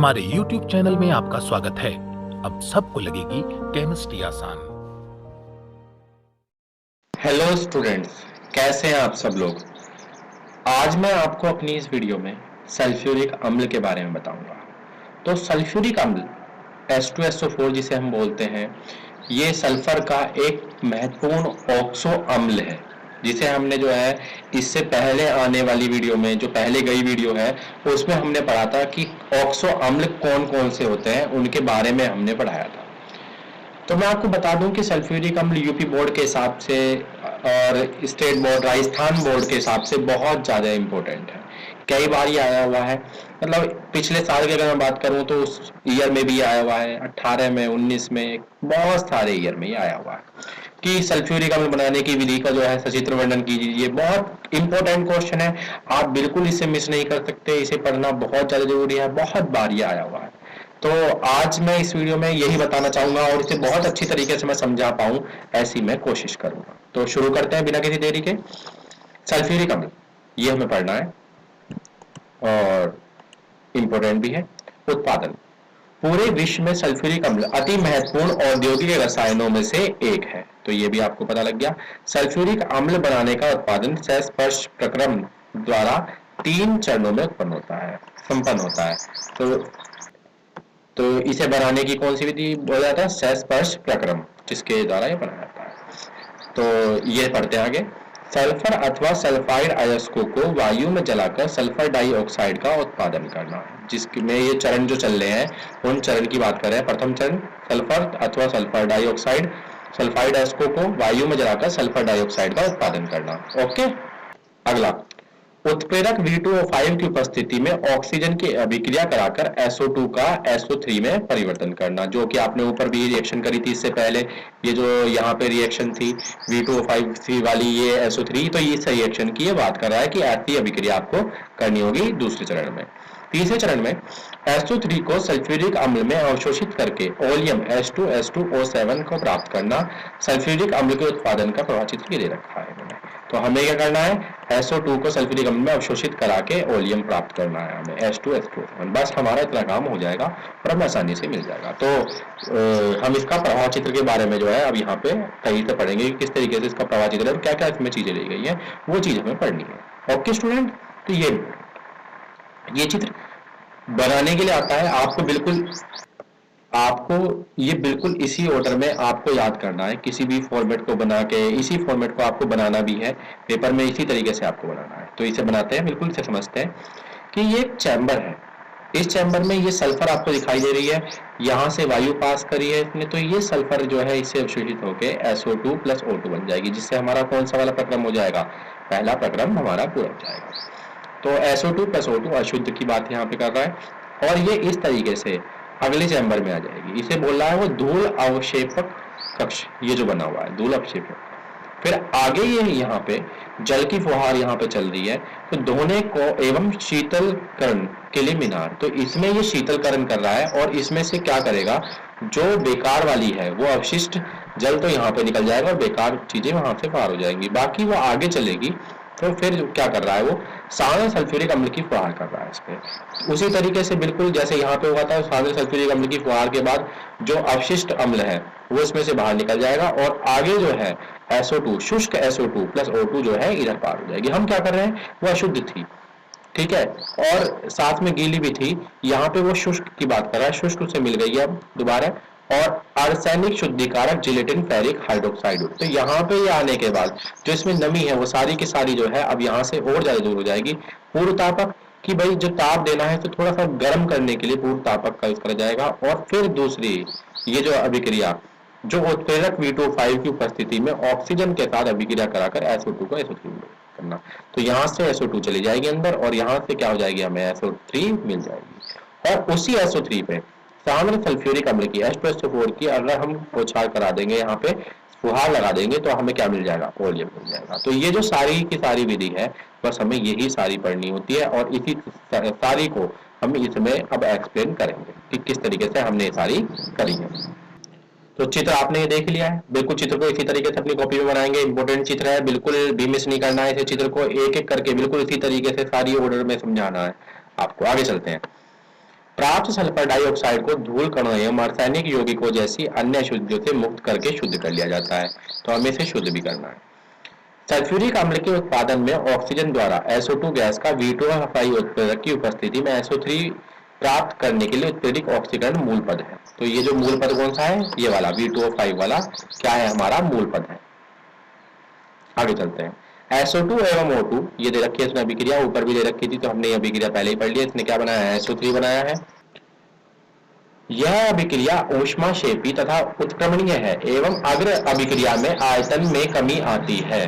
हमारे YouTube channel में आपका स्वागत है। अब सबको लगेगी केमिस्ट्री आसान। हेलो स्टूडेंट्स, कैसे हैं आप सब लोग। आज मैं आपको अपनी इस वीडियो में सल्फ्यूरिक अम्ल के बारे में बताऊंगा। तो सल्फ्यूरिक अम्ल H2SO4 जिसे हम बोलते हैं, ये सल्फर का एक महत्वपूर्ण ऑक्सो अम्ल है, जिसे हमने जो है इससे पहले आने वाली वीडियो में, जो पहले गई वीडियो है, उसमें हमने पढ़ा था कि ऑक्सो अम्ल कौन कौन से होते हैं, उनके बारे में हमने पढ़ाया था। तो मैं आपको बता दूं कि सल्फ्यूरिक अम्ल यूपी बोर्ड के हिसाब से और स्टेट बोर्ड राजस्थान बोर्ड के हिसाब से बहुत ज़्यादा इम्पोर्टेंट है। कई बार ये आया हुआ है, मतलब पिछले साल की अगर मैं बात करूं तो उस ईयर में भी आया हुआ है, 18 में, 19 में, बहुत सारे ईयर में ये आया हुआ है कि सल्फ्यूरिक अम्ल बनाने की विधि का जो है सचित्र वर्णन कीजिए। ये बहुत इंपॉर्टेंट क्वेश्चन है, आप बिल्कुल इसे मिस नहीं कर सकते, इसे पढ़ना बहुत ज़्यादा जरूरी है, बहुत बार ये आया हुआ है। तो आज मैं इस वीडियो में यही बताना चाहूंगा और इसे बहुत अच्छी तरीके से मैं समझा पाऊं, ऐसी मैं कोशिश करूंगा। तो शुरू करते हैं बिना किसी देरी के। सल्फ्यूरिक अम्ल ये हमें पढ़ना है और इंपॉर्टेंट भी है। उत्पादन, पूरे विश्व में सल्फ्यूरिक अम्ल अति महत्वपूर्ण औद्योगिक रसायनों में से एक है, तो ये भी आपको पता लग गया। सल्फ्यूरिक अम्ल बनाने का उत्पादन सहस्पर्श प्रक्रम द्वारा 3 चरणों में उत्पन्न होता है, संपन्न होता है। तो इसे बनाने की कौन सी विधि बोला जाता है? सहस्पर्श प्रक्रम, जिसके द्वारा ये बनाया जाता है। तो ये पढ़ते हैं आगे। सल्फर अथवा सल्फाइड अयस्कों को वायु में जलाकर सल्फर डाइऑक्साइड का उत्पादन करना, जिसमें ये चरण जो चल रहे हैं उन चरण की बात कर रहे हैं। प्रथम चरण सल्फर अथवा सल्फर डाइऑक्साइड, सल्फाइड अयस्कों को वायु में जलाकर सल्फर डाइऑक्साइड का उत्पादन करना। ओके, अगला, उत्प्रेरक V2O5 की उपस्थिति में ऑक्सीजन की अभिक्रिया कराकर SO2 का SO3 में परिवर्तन करना, जो कि आपने ऊपर भी रिएक्शन करी थी इससे पहले। ये जो यहाँ पे रिएक्शन थी V2O5 वाली, ये SO3, तो इस रिएक्शन की ये बात कर रहा है कि ऐसी अभिक्रिया आपको करनी होगी दूसरे चरण में। तीसरे चरण में SO3 को सल्फ्यूरिक अम्ल में अवशोषित करके ओलियम H2S2O7 को प्राप्त करना। सल्फ्यूरिक अम्ल के उत्पादन का प्रवाह चित्र दे रखा है मैंने। तो हमें क्या करना है? SO2 को सल्फ्यूरिक अम्ल में अवशोषित करा के ओलियम प्राप्त करना है हमें, H2S2O7। बस हमारा इतना काम हो जाएगा और हमें आसानी से मिल जाएगा। तो हम इसका प्रवाह चित्र के बारे में जो है अब यहाँ पे सही से पढ़ेंगे कि किस तरीके से इसका प्रवाह चित्र है और क्या क्या इसमें चीजें ली गई है, वो चीज हमें पढ़नी है। ओके स्टूडेंट, तो ये चित्र बनाने के लिए आता है, आपको ये बिल्कुल इसी ऑर्डर में आपको याद करना है। किसी भी फॉर्मेट को बना के इसी फॉर्मेट को आपको बनाना भी है, पेपर में इसी तरीके से आपको बनाना है। तो इसे बनाते हैं, बिल्कुल इसे समझते हैं कि ये एक चैम्बर है। इस चैम्बर में ये सल्फर आपको दिखाई दे रही है, यहाँ से वायु पास करी है इसने, तो ये सल्फर जो है इससे अवशोषित होकर SO2 + O2 बन जाएगी, जिससे हमारा कौन सा वाला प्रक्रम हो जाएगा? पहला प्रक्रम हमारा पूरा हो जाएगा। तो SO2 + O2 अशुद्ध की बात यहाँ पे कर रहा है और ये इस तरीके से अगले चैम्बर में आ जाएगी। इसे बोल रहा है वो धूल अवक्षेपक कक्ष, ये जो बना हुआ है धूल अवक्षेपक। फिर आगे ये यहाँ पे जल की फुहार यहाँ पे चल रही है, तो धोने को एवं शीतलकरण के लिए मीनार, तो इसमें ये शीतलकरण कर रहा है और इसमें से क्या करेगा? जो बेकार वाली है वो अवशिष्ट जल तो यहाँ पे निकल जाएगा और बेकार चीजें वहां से पार हो जाएंगी, बाकी वो आगे चलेगी। तो फिर क्या कर रहा है? वो साधारण सल्फ्यूरिक अम्ल की फुहार कर रहा है इस पे। उसी तरीके से बिल्कुल जैसे यहाँ पे हुआ था, साधारण सल्फ्यूरिक अम्ल की फुहार के बाद जो अवशिष्ट अम्ल है वो इसमें से बाहर निकल जाएगा और आगे जो है SO2, शुष्क SO2 + O2 जो है इधर पार हो जाएगी। हम क्या कर रहे हैं? वो अशुद्ध थी, ठीक है, और साथ में गीली भी थी। यहाँ पे वो शुष्क की बात कर रहा है, शुष्क से मिल गई है अब दोबारा। और आर्सेनिक शुद्धिकारक जिलेटिन फेरिक हाइड्रोक्साइड, तो यहाँ पे ये आने के बाद जो इसमें नमी है वो सारी की सारी जो है अब यहाँ से और ज्यादा दूर हो जाएगी। पूर्व तापक कि भाई जो ताप देना है तो थोड़ा सा गर्म करने के लिए पूर्व तापक का यूज करा जाएगा। और फिर दूसरी ये जो अभिक्रिया, जो उत्प्रेरक V2O5 की उपस्थिति में ऑक्सीजन के साथ अभिक्रिया कराकर SO2 को SO3 करना, तो यहाँ से SO2 चली जाएगी अंदर और यहाँ से क्या हो जाएगी? हमें SO3 मिल जाएगी। और उसी SO3 पे सामान्य सल्फ्यूरिक अम्ल की H2SO4 की अगर हम बौछार करा देंगे, यहाँ पे फुहार लगा देंगे, तो हमें क्या मिल जाएगा? ओलियम मिल जाएगा। तो ये जो सारी की सारी विधि है, बस हमें यही सारी पढ़नी होती है और इसी सारी को हम इसमें अब एक्सप्लेन करेंगे कि किस तरीके से हमने ये सारी करी है। तो चित्र आपने ये देख लिया है, बिल्कुल चित्र को इसी तरीके से अपनी कॉपी में बनाएंगे। इंपॉर्टेंट चित्र है, बिल्कुल भी मिस नहीं करना है इसे। चित्र को एक एक करके बिल्कुल इसी तरीके से सारी ऑर्डर में समझाना है आपको। आगे चलते हैं। प्राप्त सल्फर डाइऑक्साइड को धूल कणों एवं रासायनिक यौगिकों जैसी अन्य अशुद्धियों से मुक्त करके शुद्ध कर लिया जाता है। तो हमें इसे शुद्ध भी करना है। सल्फ्यूरिक अम्ल के उत्पादन में ऑक्सीजन द्वारा SO2 गैस का V2O5 उत्प्रेरक की उपस्थिति में SO3 प्राप्त करने के लिए उत्प्रेरक ऑक्सीकरण मूल पद है। तो ये जो मूल पद कौन सा है, ये वाला V2O5 वाला क्या है, हमारा मूल पद है। आगे चलते हैं। SO2 एवं O2 ये दे रखी है इसमें अभिक्रिया, ऊपर भी दे रखी थी तो हमने ये अभिक्रिया पहले ही पढ़ लिया। इसने क्या बनाया है, SO3 बनाया है। यह अभिक्रिया ऊष्माक्षेपी तथा उत्क्रमणीय है एवं अग्र अभिक्रिया में आयतन में कमी आती है।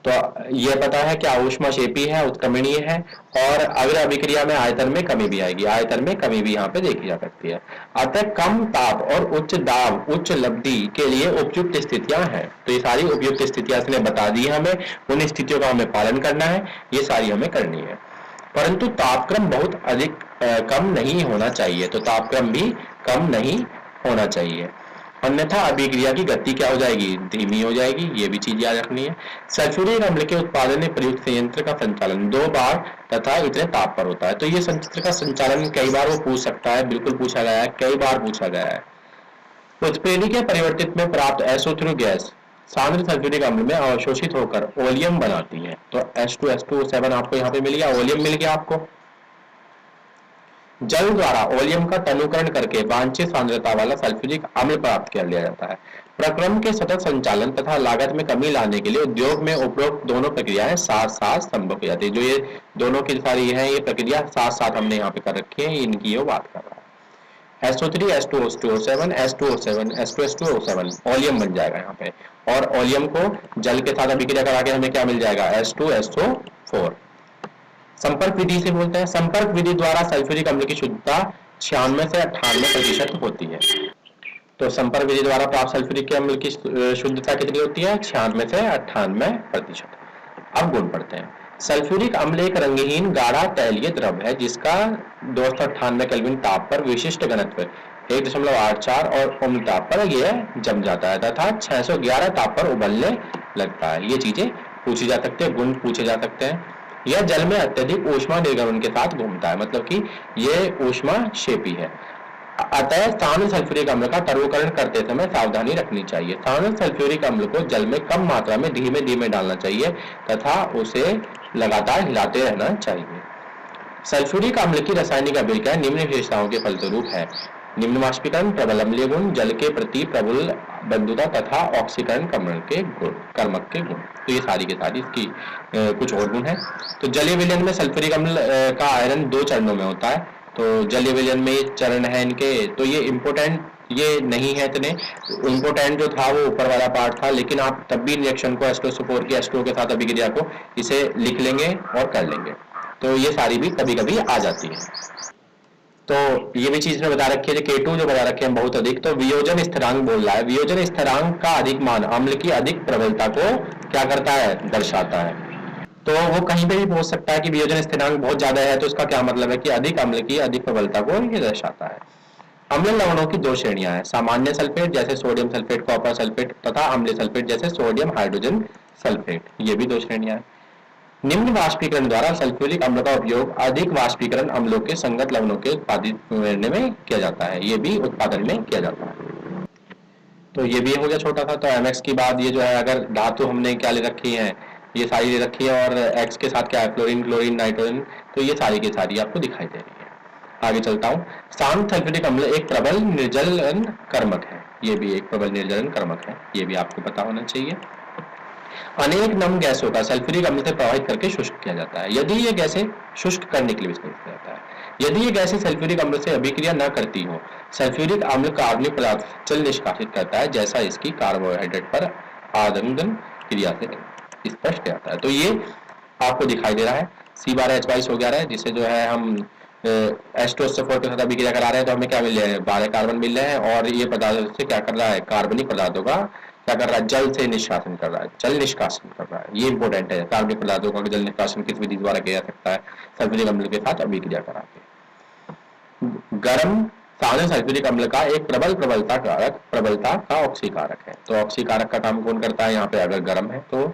तो यह पता है क्या ऊष्माक्षेपी है, उत्क्रमणीय है और अग्र अभिक्रिया में आयतन में कमी भी आएगी। आयतन में कमी भी यहाँ पे देखी जा सकती है। अतः कम ताप और उच्च दाब उच्च लब्धि के लिए उपयुक्त स्थितियां हैं। तो ये सारी उपयुक्त स्थितियां इसने बता दी हमें, उन स्थितियों का हमें पालन करना है, ये सारी हमें करनी है। परंतु तापक्रम बहुत अधिक कम नहीं होना चाहिए। तो तापक्रम भी कम नहीं होना चाहिए, अन्यथा अभिक्रिया की गति क्या हो जाएगी, धीमी हो जाएगी। ये भी चीज याद रखनी है। सल्फ्यूरिक अम्ल के उत्पादन में प्रयुक्त संयंत्र का संचालन 2 बार तथा इतने ताप पर होता है। तो ये संयंत्र का संचालन कई बार वो पूछ सकता है, बिल्कुल पूछा गया है, कई बार पूछा गया है। उत्प्रेरक या परिवर्तित में प्राप्त SO3 गैस सांद्र सल्फ्यूरिक अम्ल में अवशोषित होकर ओलियम बनाती है। तो H2SO7 आपको यहाँ पे मिल गया, ओलियम मिल गया आपको। जल द्वारा ओलियम का तनुकरण करके वांछित सांद्रता वाला सल्फ्यूरिक अम्ल प्राप्त कर लिया जाता है। प्रक्रम के सतत संचालन तथा लागत में कमी लाने के लिए उद्योग में उपरोक्त दोनों प्रक्रियाएं साथ साथ संभव हो जाती है। जो ये दोनों की सारी है, ये प्रक्रिया साथ साथ हमने यहाँ पे कर रखी है, इनकी ये बात कर रहा है। SO3 H2SO7 H2O7 H2SO7 oleum बन जाएगा यहाँ पे, और ओलियम को जल के साथ अभिक्रिया करा के हमें क्या मिल जाएगा, H2SO4। संपर्क विधि से बोलते हैं। संपर्क विधि द्वारा सल्फ्यूरिक अम्ल की शुद्धता 96 से 98% होती है। तो संपर्क विधि द्वारा प्राप्त सल्फ्यूरिक अम्ल की शुद्धता कितनी होती है, 96 से 98%। अब गुण पढ़ते हैं। सल्फ्यूरिक अम्ल एक रंगहीन गाढ़ा तैलीय द्रव है जिसका 298 केल्विन ताप पर विशिष्ट घनत्व 1.84 और उम्ल ताप पर यह जम जाता है तथा 611 ताप पर उबलने लगता है। ये चीजें पूछी जा सकती है, गुण पूछे जा सकते हैं। यह जल में अत्यधिक ऊष्मा निर्गमन के साथ घूमता है, मतलब कि यह ऊष्माक्षेपी है। अतः सांद्र सल्फ्यूरिक अम्ल का तरलीकरण करते समय सावधानी रखनी चाहिए। सांद्र सल्फ्यूरिक अम्ल को जल में कम मात्रा में धीमे धीमे डालना चाहिए तथा उसे लगातार हिलाते रहना चाहिए। सल्फ्यूरिक अम्ल की रासायनिक अभिक्रिया निम्न विशेषताओं के फलस्वरूप है। निम्न वाष्पीकरण, प्रबल अम्लीय गुण, जल के प्रति प्रबल बंधुता तथा ऑक्सीकरण कर्मक के गुण। तो ये सारी के सारी इसकी कुछ और गुण है। तो जलीय विलयन में सल्फ्यूरिक अम्ल का आयरन 2 चरणों में होता है। तो जलीय विलयन में ये चरण है इनके, तो ये इंपोर्टेंट ये नहीं है इतने। इंपोर्टेंट जो था वो ऊपर वाला पार्ट था, लेकिन आप तब भी रिएक्शन को H2SO4 की H2O के साथ अभिक्रिया को इसे लिख लेंगे और कर लेंगे। तो ये सारी भी कभी कभी आ जाती है। तो ये भी चीज में बता रखी है, K2 जो बता रखे हैं बहुत अधिक। तो वियोजन स्थिरांक बोल रहा है। वियोजन स्थिरांक का अधिक मान अम्ल की अधिक प्रबलता को क्या करता है, दर्शाता है। तो वो कहीं पे भी पूछ सकता है कि वियोजन स्थिरांक बहुत ज्यादा है, तो इसका क्या मतलब है कि अधिक अम्ल की अधिक प्रबलता को ये दर्शाता है। अम्ल लवणों की 2 श्रेणियां हैं, सामान्य सल्फेट जैसे सोडियम सल्फेट, कॉपर सल्फेट तथा अम्लीय सल्फेट जैसे सोडियम हाइड्रोजन सल्फेट। ये भी 2 श्रेणियां हैं। निम्न वाष्पीकरण द्वारा सल्फ्यूरिक अम्ल का उपयोग अधिक वाष्पीकरण अम्लों के संगत लवणों के उत्पादित करने में किया जाता है। ये भी उत्पादन में किया जाता है। तो ये भी हो गया छोटा सा। तो MX की बात ये जो है, अगर धातु हमने क्या ले रखी है, ये सारी ले रखी है, और X के साथ क्या है, फ्लोरीन, क्लोरीन, नाइट्रोजन। तो ये सारी की सारी आपको दिखाई दे रही है। आगे चलता हूँ। सांद्र सल्फ्यूरिक अम्ल एक प्रबल निर्जलन कर्मक है। ये भी एक प्रबल निर्जलन कर्मक है, ये भी आपको पता होना चाहिए। अनेक नम गैसों का सल्फ्यूरिक अम्ल से प्रवाहित करके शुष्क किया जाता है। यदि ये गैसें शुष्क करने के लिए इस्तेमाल किया जाता है। यदि ये गैसें सल्फ्यूरिक अम्ल से अभिक्रिया न करती हो, सल्फ्यूरिक अम्ल कार्बनिक पदार्थ जल निष्कासित करता है, जैसा इसकी कार्बोहाइड्रेट पर आदंगन क्रिया से स्पष्ट आता है। तो ये आपको दिखाई दे रहा है। C12H22 हो गया है, जिसे जो है हम H2SO4 के साथ अभिक्रिया करा रहे हैं, तो हमें क्या मिल रहे हैं, 12 कार्बन मिल रहे हैं। और ये पदार्थ से क्या कर रहा है, कार्बनिक पदार्थों का क्या कर रहा है, जल से निष्कासन कर रहा है, जल निष्कासन कर रहा है। ये इंपॉर्टेंट है, कार्बनिक पदार्थों का जल निष्कासन किस विधि द्वारा किया जा सकता है, सल्फ्यूरिक अम्ल के साथ अभिक्रिया करा के। गर्म सांद्र सल्फ्यूरिक अम्ल का एक प्रबलता का ऑक्सीकारक है। तो ऑक्सीकारक का काम कौन करता है, यहाँ पे अगर गर्म है तो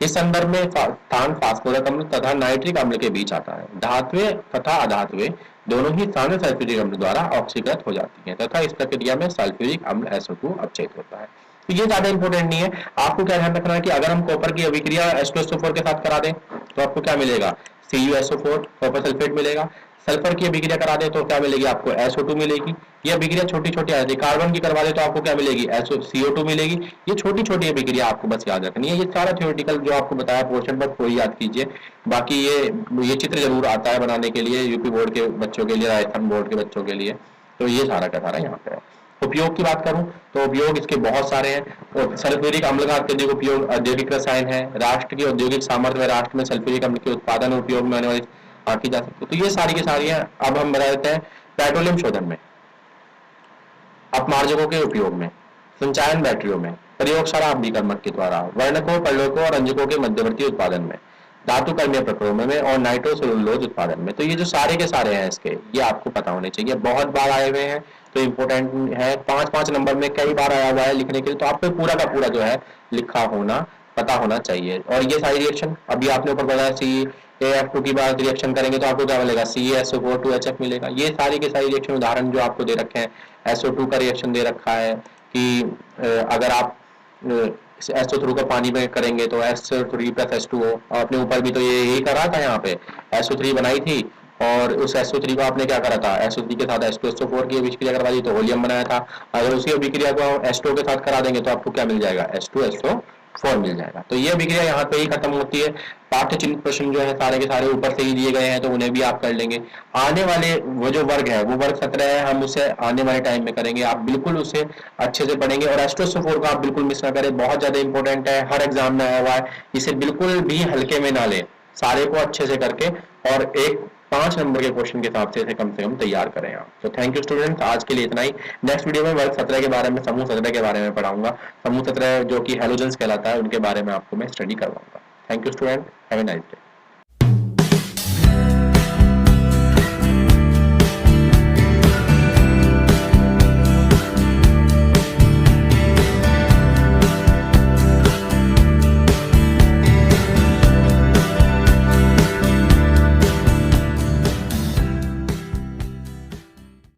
इस संदर्भ में स्थान फास्फोरस अम्ल तथा नाइट्रिक अम्ल के बीच आता है। धात्वें तथा अधात्वें दोनों ही स्थान सल्फ्यूरिक अम्ल द्वारा ऑक्सीकृत हो जाती हैं तथा इस प्रक्रिया में सल्फ्यूरिक अम्ल SO2 अपचयित होता है। तो ये ज्यादा इंपॉर्टेंट नहीं है। आपको क्या ध्यान रखना है कि अगर हम कॉपर की अभिक्रिया H2SO4 के साथ करा दें तो आपको क्या मिलेगा, CuSO4 कॉपर सल्फेट मिलेगा। सल्फर की अभिक्रिया करा दे तो क्या मिलेगी, आपको SO2 मिलेगी। ये अभिक्रिया छोटी छोटी आ जाती है। कार्बन की करवा दे तो आपको क्या मिलेगी, CO2 मिलेगी। ये छोटी छोटी अभिक्रिया आपको बस याद रखनी है। ये सारा थ्योरेटिकल जो आपको बताया पोर्शन बस वही याद कीजिए। बाकी ये चित्र जरूर आता है बनाने के लिए यूपी बोर्ड के बच्चों के लिए, राजस्थान बोर्ड के बच्चों के लिए। तो ये सारा का सारा यहाँ पे है। उपयोग की बात करूं तो उपयोग इसके बहुत सारे हैं। और सल्फ्यूरिक अम्ल का अत्यधिक उपयोग औद्योगिक रसायन है। राष्ट्र की औद्योगिक सामर्थ्य में राष्ट्र में सल्फ्यूरिक अम्ल के उत्पादन और उपयोग में आने वाली आंकी जा सकती है। तो ये सारी की सारी है। अब हम बता देते हैं पेट्रोलियम शोधन में, अपमार्जकों के उपयोग में, संचायन बैटरियों में, प्रयोगशाला अभिकर्मक के द्वारा, वर्णकों, पर्लकों और रंजकों के मध्यवर्ती उत्पादन में, धातु कर्मीय प्रक्रमण में और नाइट्रोसेलुलोज उत्पादन में। तो ये जो सारे के सारे हैं इसके, ये आपको पता होने चाहिए। बहुत बार आए हुए हैं तो इंपोर्टेंट है। 5-5 नंबर में कई बार आया हुआ है लिखने के लिए, तो आपको पूरा का पूरा जो है लिखा होना पता होना चाहिए। और ये सारी रिएक्शन अभी आपने ऊपर बताया, CaF2 की बात रिएक्शन करेंगे तो आपको क्या मिलेगा, CaSO4 2HF मिलेगा। ये सारी के सारी रिएक्शन उदाहरण जो आपको दे रखे हैं, SO2 का रिएक्शन दे रखा है कि अगर आप SO3 को पानी में करेंगे तो SO3 प्लस H2O। आपने ऊपर भी तो ये यही करा था, यहाँ पे SO3 बनाई थी और उस SO3 को आपने क्या करा था, SO3 के साथ H2SO4 की अभिक्रिया करवा दी तो होलियम बनाया था। अगर उसी अभिक्रिया को H2O के साथ करा देंगे तो आपको क्या मिल जाएगा, H2SO4 मिल जाएगा। तो ये अभिक्रिया यहाँ पे ही खत्म होती है। पाठ्य चिन्हित प्रश्न जो है सारे के सारे ऊपर से ही दिए गए हैं तो उन्हें भी आप कर लेंगे। आने वाले वो जो वर्ग है वो वर्ग 17 है, हम उसे आने वाले टाइम में करेंगे। आप बिल्कुल उसे अच्छे से पढ़ेंगे और H2SO4 को आप बिल्कुल मिस ना करें, बहुत ज्यादा इंपॉर्टेंट है, हर एग्जाम में आया हुआ है। इसे बिल्कुल भी हल्के में ना लें, सारे को अच्छे से करके और एक 5 नंबर के क्वेश्चन के हिसाब से इसे कम तैयार करें आप। तो थैंक यू स्टूडेंट्स, आज के लिए इतना ही। नेक्स्ट वीडियो में वर्ग 17 के बारे में, समूह 17 के बारे में पढ़ाऊंगा। समूह 17 जो कि हेलोजेंस कहलाता है उनके बारे में आपको मैं स्टडी करवाऊंगा। Thank you student, have a nice day.